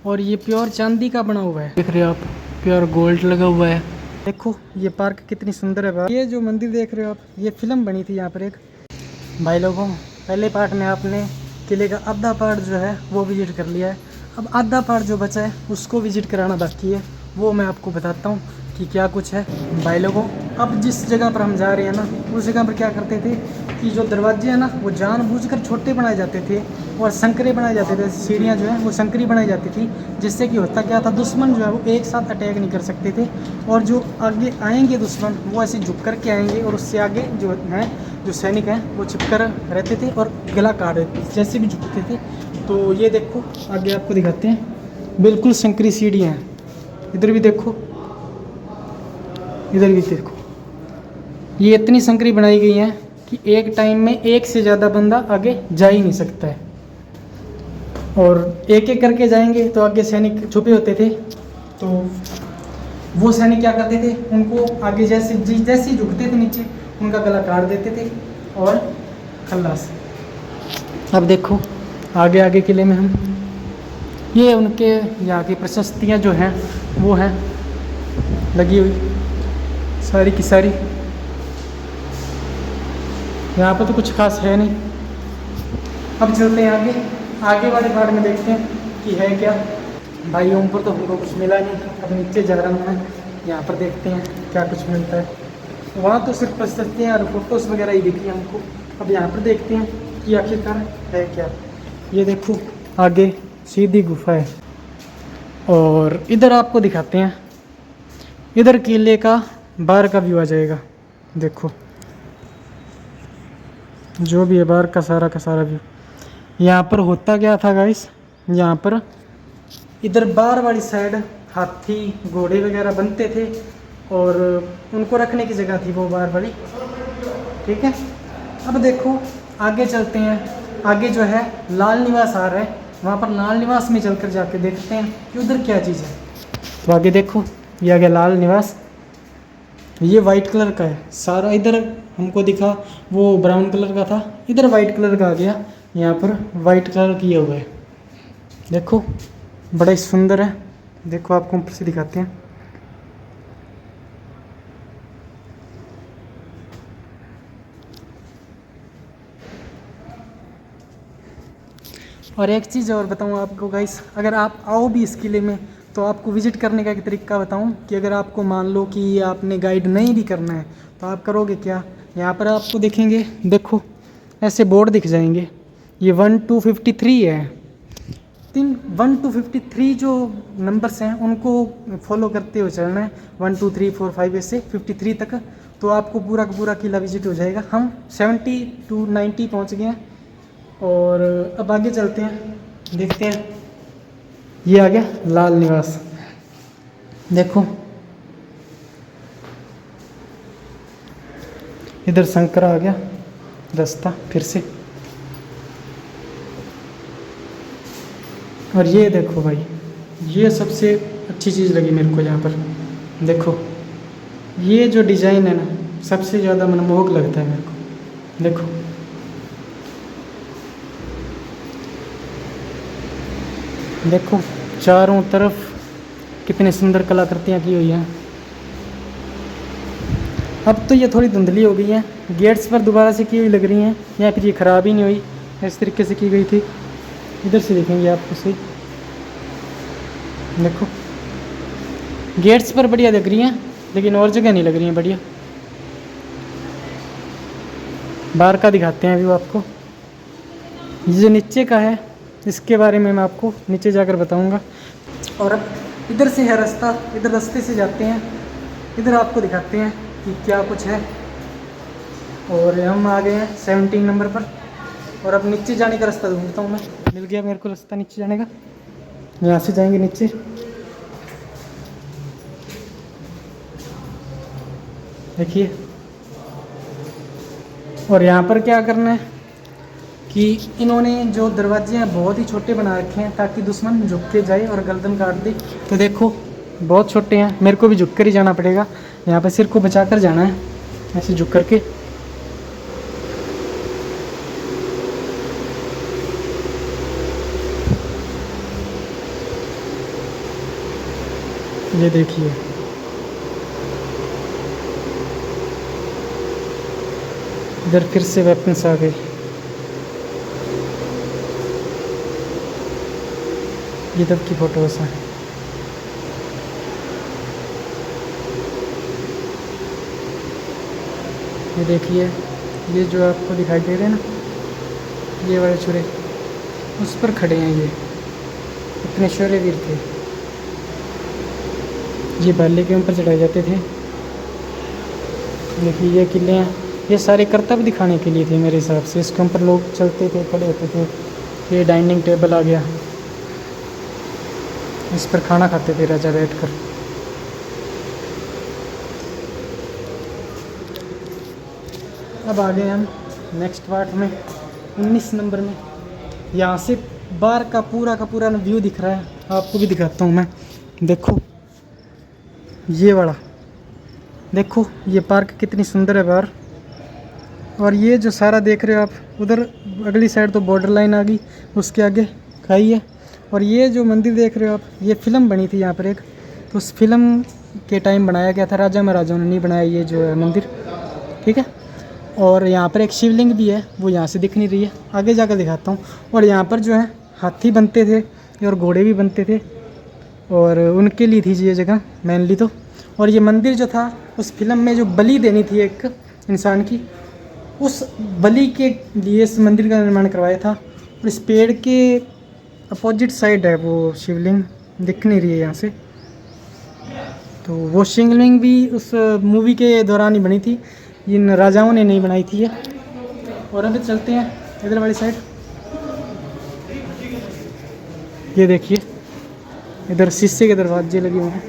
और ये प्योर चांदी का बना हुआ है, देख रहे हो आप, प्योर गोल्ड लगा हुआ है। देखो ये पार्क कितनी सुंदर है। ये जो मंदिर देख रहे हो आप, ये फिल्म बनी थी यहाँ पर एक। भाई लोगों, पहले पार्ट में आपने किले का आधा पार्ट जो है वो विजिट कर लिया है। अब आधा पार्ट जो बचा है उसको विजिट कराना बाकी है, वो मैं आपको बताता हूँ कि क्या कुछ है। भाई लोगों, अब जिस जगह पर हम जा रहे हैं ना, उस जगह पर क्या करते थे कि जो दरवाजे हैं ना वो जानबूझकर छोटे बनाए जाते थे और संकरे बनाए जाते थे। सीढ़ियाँ जो है वो संकरी बनाई जाती थी, जिससे कि होता क्या था, दुश्मन जो है वो एक साथ अटैक नहीं कर सकते थे। और जो आगे आएंगे दुश्मन, वो ऐसे झुक कर के आएंगे और उससे आगे जो है जो सैनिक हैं वो छिपकर रहते थे और गला काट देते थे जैसे भी झुकते थे। तो ये देखो आगे आपको दिखाते हैं, बिल्कुल संकरी सीढ़ियाँ हैं। इधर भी देखो, इधर भी देखो, ये इतनी संकरी बनाई गई हैं कि एक टाइम में एक से ज़्यादा बंदा आगे जा ही नहीं सकता है। और एक एक करके जाएंगे तो आगे सैनिक छुपे होते थे, तो वो सैनिक क्या करते थे, उनको आगे जैसे जैसे झुकते थे नीचे, उनका गला काट देते थे और खल्लास। अब देखो आगे आगे किले में हम, ये उनके यहाँ की प्रशस्तियाँ जो हैं वो हैं लगी हुई सारी की सारी। यहाँ पर तो कुछ खास है नहीं। अब चलते हैं आगे, आगे वाले पार्ट में देखते हैं कि है क्या। भाई ऊपर तो हमको कुछ मिला नहीं, अब नीचे जा रहा हूँ मैं, यहाँ पर देखते हैं क्या कुछ मिलता है। वहाँ तो सिर्फ प्रशस्तियाँ और फोटोज़ वगैरह ही दिखी हमको। अब यहाँ पर देखते हैं कि आखिरकार है क्या। ये देखो आगे सीधी गुफा है और इधर आपको दिखाते हैं, इधर किले का बाहर का व्यू आ जाएगा। देखो जो भी है बाहर का सारा व्यू। यहाँ पर होता क्या था गाइस, यहाँ पर इधर बाहर वाली साइड हाथी घोड़े वगैरह बनते थे और उनको रखने की जगह थी वो बाहर वाली, ठीक है। अब देखो आगे चलते हैं, आगे जो है लाल निवास आ रहा है, वहाँ पर लाल निवास में चलकर जाके देखते हैं कि उधर क्या चीज़ है। तो आगे देखो ये आ गया लाल निवास, ये वाइट कलर का है सारा। इधर हमको दिखा वो ब्राउन कलर का था, इधर वाइट कलर का आ गया, यहाँ पर वाइट कलर किया हुआ है। देखो बड़ा ही सुंदर है। देखो आपको ऊपर से दिखाते हैं, और एक चीज़ और बताऊँ आपको गाइस, अगर आप आओ भी इस किले में तो आपको विज़िट करने का एक तरीका बताऊँ कि अगर आपको मान लो कि आपने गाइड नहीं भी करना है तो आप करोगे क्या। यहाँ पर आपको देखेंगे, देखो ऐसे बोर्ड दिख जाएंगे, ये 1 to 53 है। 1 to 53 जो नंबर्स हैं उनको फॉलो करते हुए चलना है, 1 2 3 4 5 ऐसे 53 तक, तो आपको पूरा का पूरा किला विजिट हो जाएगा। हम 70 to 90 पहुँच गए हैं और अब आगे चलते हैं, देखते हैं। ये आ गया लाल निवास, देखो इधर शंकरा आ गया रास्ता फिर से। और ये देखो भाई, ये सबसे अच्छी चीज़ लगी मेरे को यहाँ पर। देखो ये जो डिज़ाइन है ना सबसे ज़्यादा मनमोहक लगता है मेरे को। देखो देखो चारों तरफ कितनी सुंदर कलाकृतियाँ की हुई हैं। अब तो ये थोड़ी धुंधली हो गई हैं, गेट्स पर दोबारा से की हुई लग रही हैं, या फिर ये ख़राब ही नहीं हुई, इस तरीके से की गई थी। इधर से देखेंगे आपको सही, देखो गेट्स पर बढ़िया लग रही हैं लेकिन और जगह नहीं लग रही हैं बढ़िया। बाहर का दिखाते हैं व्यू आपको। ये जो नीचे का है इसके बारे में मैं आपको नीचे जाकर बताऊंगा। और अब इधर से है रास्ता, इधर रास्ते से जाते हैं, इधर आपको दिखाते हैं कि क्या कुछ है। और हम आ गए हैं 17 नंबर पर, और अब नीचे जाने का रास्ता ढूंढता हूँ मैं। मिल गया मेरे को रास्ता नीचे जाने का, यहाँ से जाएंगे नीचे। देखिए, और यहाँ पर क्या करना है कि इन्होंने जो दरवाजे हैं बहुत ही छोटे बना रखे हैं ताकि दुश्मन झुक के जाए और गर्दन काट दे। तो देखो बहुत छोटे हैं, मेरे को भी झुक कर ही जाना पड़ेगा। यहाँ पर सिर को बचा कर जाना है, ऐसे झुक करके। ये देखिए, इधर फिर से वेपन्स आ गए। ये तब की फोटोज हैं। ये देखिए, ये जो आपको दिखाई दे रहे हैं ना, ये वाले छुरे उस पर खड़े हैं। ये इतने शौर्यवीर थे। ये बाले के ऊपर चढ़ाए जाते थे। देखिए ये किले हैं, ये सारे कर्तव्य दिखाने के लिए थे मेरे हिसाब से। इसके ऊपर लोग चलते थे, खड़े होते थे। ये डाइनिंग टेबल आ गया, इस पर खाना खाते थे राजा बैठकर। अब आ गए हम नेक्स्ट पार्ट में, 19 नंबर में। यहाँ से बाहर का पूरा व्यू दिख रहा है, आपको भी दिखाता हूँ मैं। देखो ये वाला, देखो ये पार्क कितनी सुंदर है बाहर। और ये जो सारा देख रहे हो आप, उधर अगली साइड तो बॉर्डर लाइन आ गई, उसके आगे खाई है। और ये जो मंदिर देख रहे हो आप, ये फिल्म बनी थी यहाँ पर एक, तो उस फिल्म के टाइम बनाया गया था। राजा महाराजाओं ने नहीं बनाया ये जो है मंदिर, ठीक है। और यहाँ पर एक शिवलिंग भी है, वो यहाँ से दिख नहीं रही है, आगे जाकर दिखाता हूँ। और यहाँ पर जो है हाथी बनते थे और घोड़े भी बनते थे, और उनके लिए थी ये जगह मेनली तो। और ये मंदिर जो था, उस फिल्म में जो बलि देनी थी एक इंसान की, उस बलि के लिए इस मंदिर का निर्माण करवाया था। और इस पेड़ के अपोजिट साइड है वो शिवलिंग, दिख नहीं रही है यहाँ से। तो वो शिवलिंग भी उस मूवी के दौरान ही बनी थी, इन राजाओं ने नहीं बनाई थी ये। और अभी चलते हैं इधर वाली साइड। ये देखिए, इधर शीशे के दरवाजे लगे हुए हैं।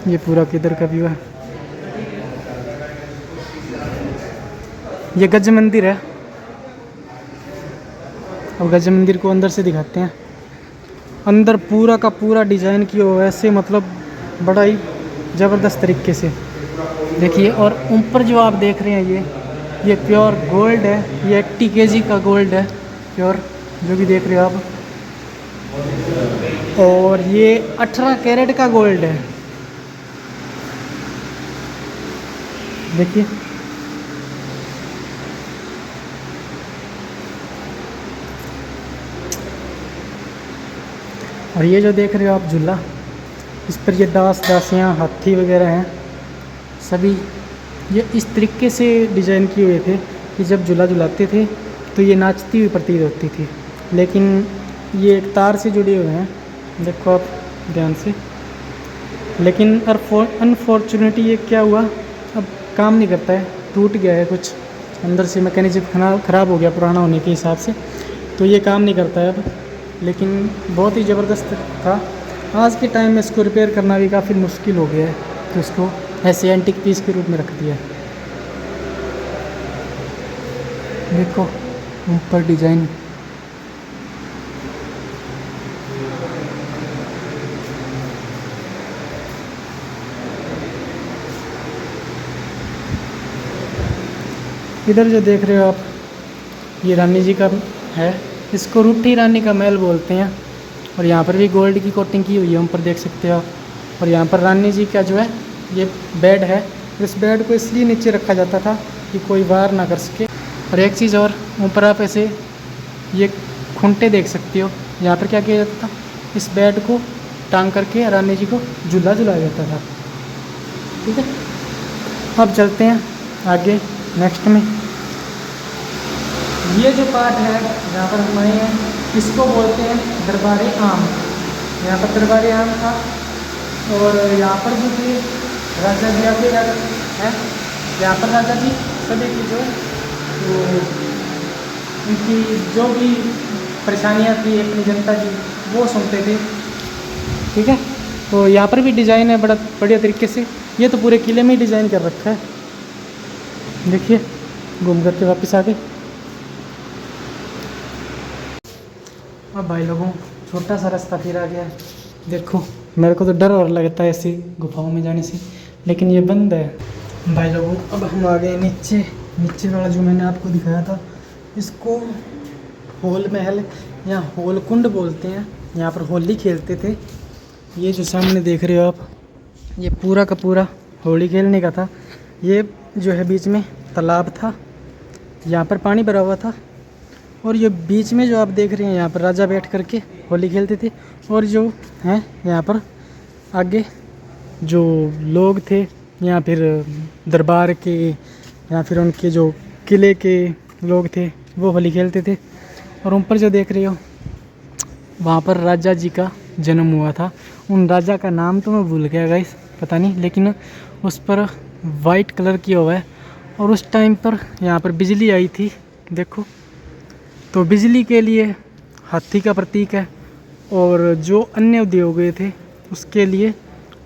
ये पूरा किधर का व्यू है। ये गज मंदिर है। अब गज मंदिर को अंदर से दिखाते हैं। अंदर पूरा का पूरा डिज़ाइन किया हुआ है ऐसे, मतलब बड़ा ही ज़बरदस्त तरीके से। देखिए, और ऊपर जो आप देख रहे हैं ये प्योर गोल्ड है। ये 80 kg का गोल्ड है प्योर, जो भी देख रहे हो आप। और ये 18 कैरेट का गोल्ड है। देखिए, और ये जो देख रहे हो आप झूला, इस पर ये दास दासियाँ, हाथी वगैरह हैं सभी। ये इस तरीके से डिज़ाइन किए हुए थे कि जब झूला झुलाते थे तो ये नाचती हुई प्रतीत होती थी। लेकिन ये एक तार से जुड़े हुए हैं, देखो आप ध्यान से। लेकिन अनफॉर्चुनेटली ये क्या हुआ, अब काम नहीं करता है, टूट गया है कुछ अंदर से, मैकेनिज्म ख़राब हो गया पुराना होने के हिसाब से, तो ये काम नहीं करता है अब। लेकिन बहुत ही ज़बरदस्त था। आज के टाइम में इसको रिपेयर करना भी काफ़ी मुश्किल हो गया है, तो इसको ऐसे एंटिक पीस के रूप में रख दिया है। देखो ऊपर डिज़ाइन, इधर जो देख रहे हो आप, ये रानी जी का है। इसको रूठी रानी का महल बोलते हैं। और यहाँ पर भी गोल्ड की कोटिंग की हुई है, ऊपर देख सकते हो आप। और यहाँ पर रानी जी का जो है ये बेड है। इस बेड को इसलिए नीचे रखा जाता था कि कोई वार ना कर सके। और एक चीज़ और, ऊपर आप ऐसे ये खूंटे देख सकते हो। यहाँ पर क्या किया जाता था, इस बेड को टांग करके रानी जी को झूला झुलाया जाता था, ठीक है। अब चलते हैं आगे नेक्स्ट में। ये जो पार्ट है जहाँ पर हम आए हैं, इसको बोलते हैं दरबारे आम। यहाँ पर दरबारे आम था। और यहाँ पर जो थे राजा जी आके हैं, यहाँ पर राजा जी सभी की जो तो उनकी जो भी परेशानियाँ थी अपनी जनता की, वो सुनते थे, ठीक है। तो यहाँ पर भी डिज़ाइन है बड़ा बढ़िया तरीके से। ये तो पूरे किले में ही डिज़ाइन कर रखा है। देखिए, घूम करके वापस आ गए। अब भाई लोगों, छोटा सा रास्ता फिर आ गया है। देखो, मेरे को तो डर और लगता है ऐसी गुफाओं में जाने से, लेकिन ये बंद है। भाई लोगों, अब हम आ गए नीचे। नीचे वाला जो मैंने आपको दिखाया था, इसको होल महल या होल कुंड बोलते हैं। यहाँ पर होली खेलते थे। ये जो सामने देख रहे हो आप, ये पूरा का पूरा होली खेलने का था। ये जो है बीच में तालाब था, यहाँ पर पानी भरा हुआ था, और ये बीच में जो आप देख रहे हैं यहाँ पर राजा बैठ करके होली खेलते थे। और जो हैं यहाँ पर आगे जो लोग थे या फिर दरबार के या फिर उनके जो किले के लोग थे वो होली खेलते थे। और ऊपर जो देख रहे हो वहाँ पर राजा जी का जन्म हुआ था। उन राजा का नाम तो मैं भूल गया गाइस, पता नहीं, लेकिन उस पर वाइट कलर किया हुआ है। और उस टाइम पर यहाँ पर बिजली आई थी, देखो, तो बिजली के लिए हाथी का प्रतीक है। और जो अन्य उद्योग थे उसके लिए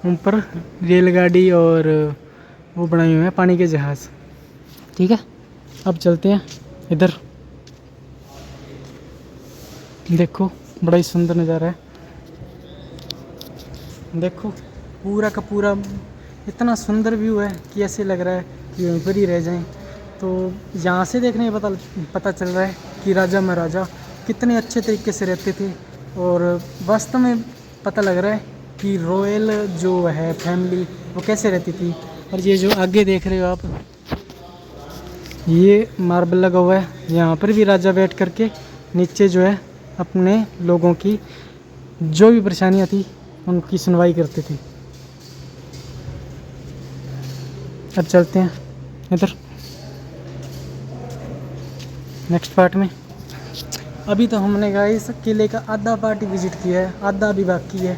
ऊपर रेलगाड़ी और वो बनाए हुए हैं पानी के जहाज़। ठीक है, अब चलते हैं इधर। देखो बड़ा ही सुंदर नज़ारा है। देखो पूरा का पूरा इतना सुंदर व्यू है कि ऐसे लग रहा है कि वहीं पर ही रह जाएं। तो यहाँ से देखने में पता चल रहा है कि राजा महाराजा कितने अच्छे तरीके से रहते थे। और वास्तव में पता लग रहा है कि रॉयल जो है फैमिली वो कैसे रहती थी। और ये जो आगे देख रहे हो आप, ये मार्बल लगा हुआ है। यहाँ पर भी राजा बैठ करके नीचे जो है अपने लोगों की जो भी परेशानियाँ थी उनकी सुनवाई करते थे। अब चलते हैं इधर नेक्स्ट पार्ट में। अभी तो हमने गाइस किले का आधा पार्ट ही विजिट किया है, आधा अभी बाकी है,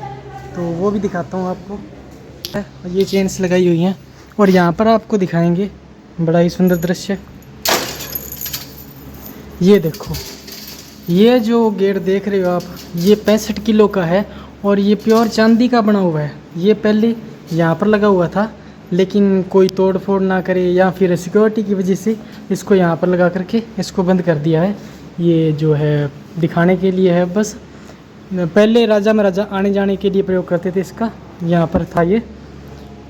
तो वो भी दिखाता हूँ आपको। ये चेन्स लगाई हुई हैं और यहाँ पर आपको दिखाएंगे बड़ा ही सुंदर दृश्य। ये देखो, ये जो गेट देख रहे हो आप, ये 65 किलो का है और ये प्योर चांदी का बना हुआ है। ये पहले यहाँ पर लगा हुआ था, लेकिन कोई तोड़ फोड़ ना करे या फिर सिक्योरिटी की वजह से इसको यहाँ पर लगा करके इसको बंद कर दिया है। ये जो है दिखाने के लिए है बस। पहले राजा महाराजा आने जाने के लिए प्रयोग करते थे इसका, यहाँ पर था ये,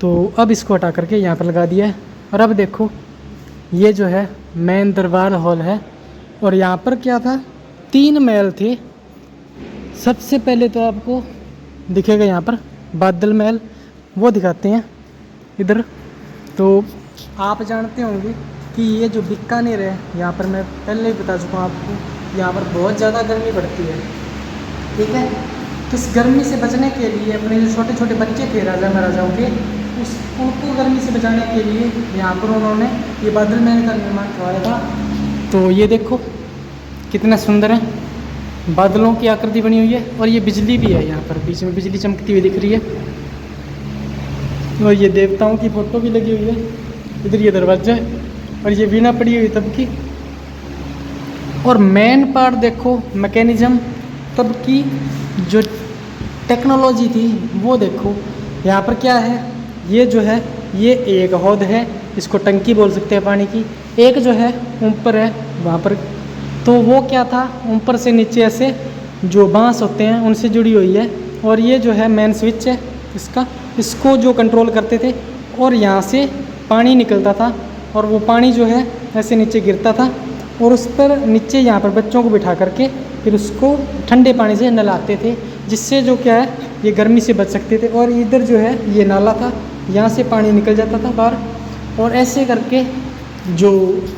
तो अब इसको हटा करके यहाँ पर लगा दिया है। और अब देखो, ये जो है मेन दरबार हॉल है। और यहाँ पर क्या था, 3 महल थे। सबसे पहले तो आपको दिखेगा यहाँ पर बादल महल, वो दिखाते हैं इधर। तो आप जानते होंगे कि ये जो बीकानेर है, यहाँ पर मैं पहले ही बता चुका हूँ आपको, यहाँ पर बहुत ज़्यादा गर्मी पड़ती है। ठीक है, तो इस गर्मी से बचने के लिए अपने जो छोटे छोटे बच्चे थे राजा महाराजाओं के, उनको गर्मी से बचाने के लिए यहाँ पर उन्होंने ये बादल महल का निर्माण करवाया था। तो ये देखो कितना सुंदर है, बादलों की आकृति बनी हुई है। और ये बिजली भी है, यहाँ पर बीच में बिजली चमकती हुई दिख रही है। और ये देवताओं की फ़ोटो भी लगी हुई है। इधर ये दरवाजा है और ये वीणा पड़ी हुई तब की। और मेन पार्ट देखो, मैकेनिज्म तब की जो टेक्नोलॉजी थी वो देखो। यहाँ पर क्या है, ये जो है ये एक हौद है, इसको टंकी बोल सकते हैं पानी की। एक जो है ऊपर है वहाँ पर, तो वो क्या था, ऊपर से नीचे ऐसे जो बांस होते हैं उनसे जुड़ी हुई है। और ये जो है मेन स्विच है इसका, इसको जो कंट्रोल करते थे। और यहाँ से पानी निकलता था और वो पानी जो है ऐसे नीचे गिरता था और उस पर नीचे यहाँ पर बच्चों को बिठा करके फिर उसको ठंडे पानी से नहलाते थे, जिससे जो क्या है ये गर्मी से बच सकते थे। और इधर जो है ये नाला था, यहाँ से पानी निकल जाता था बाहर। और ऐसे करके जो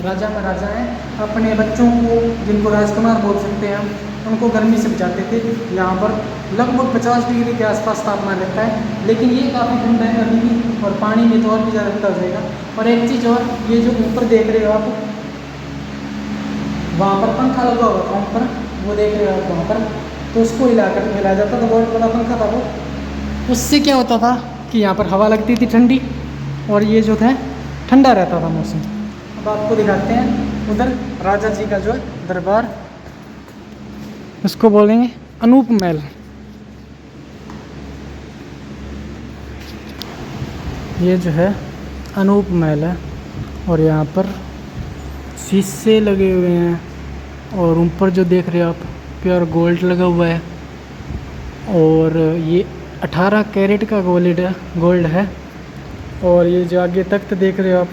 राजा महाराजा हैं अपने बच्चों को, जिनको राजकुमार बोल सकते हैं हम, उनको गर्मी से बचाते थे। यहाँ पर लगभग 50 डिग्री के आसपास तापमान रहता है, लेकिन ये काफ़ी ठंडा है अभी भी, और पानी में तो और भी ज़्यादा ठंडा हो जाएगा। और एक चीज़ और, ये जो ऊपर देख रहे हो आप, वहाँ पर पंखा लगा हुआ था ऊपर, वो देख रहे हो आप वहाँ पर, तो उसको हिलाया जाता था, बहुत बड़ा पंखा था वो। उससे क्या होता था कि यहाँ पर हवा लगती थी ठंडी, और ये जो था ठंडा रहता था मौसम। अब आपको दिखाते हैं उधर राजा जी का जो है दरबार, इसको बोलेंगे अनूप महल। ये जो है अनूप महल है और यहाँ पर शीशे लगे हुए हैं। और ऊपर जो देख रहे हो आप, प्योर गोल्ड लगा हुआ है। और ये 18 कैरेट का गोल्ड है। और ये जो आगे तख्त देख रहे हो आप,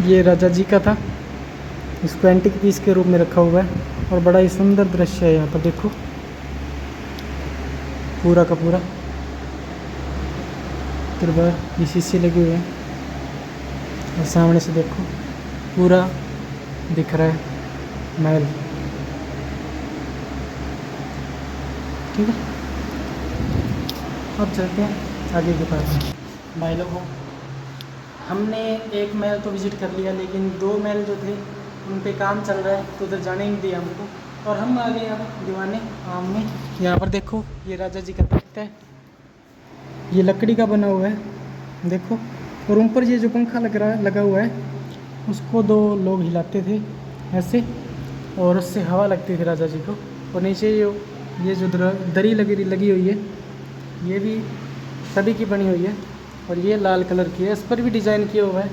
ये राजा जी का था, इसको एंटीक पीस के रूप में रखा हुआ है। और बड़ा ही सुंदर दृश्य है यहाँ पर, देखो पूरा का पूरा। फिर बार ये शीशे लगे हुए हैं और सामने से देखो पूरा दिख रहा है महल। ठीक है, अब चलते हैं आगे के पास। भाई लोगों, हमने एक महल तो विज़िट कर लिया, लेकिन 2 महल जो थे उन पे काम चल रहा है तो उधर जाने ही नहीं दिया हमको, और हम आ गए अब दीवाने आम में। यहाँ पर देखो ये राजा जी का तख्त है, ये लकड़ी का बना हुआ है देखो। और ऊपर ये जो पंखा लगा हुआ है उसको 2 लोग हिलाते थे ऐसे, और उससे हवा लगती थी राजा जी को। और नीचे ये जो दरी लगी हुई है ये भी सभी की बनी हुई है, और ये लाल कलर की है, इस पर भी डिज़ाइन किया हुआ है,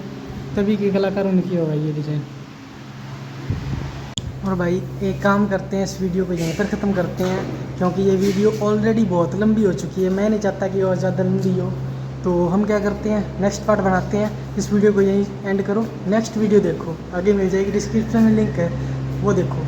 तभी के कलाकारों ने किया हुआ है ये डिज़ाइन। और भाई एक काम करते हैं, इस वीडियो को यहीं पर ख़त्म करते हैं, क्योंकि ये वीडियो ऑलरेडी बहुत लंबी हो चुकी है। मैं नहीं चाहता कि और ज़्यादा लंबी हो, तो हम क्या करते हैं नेक्स्ट पार्ट बनाते हैं। इस वीडियो को यहीं एंड करो, नेक्स्ट वीडियो देखो, आगे मिल जाएगी, डिस्क्रिप्शन में लिंक है वो देखो।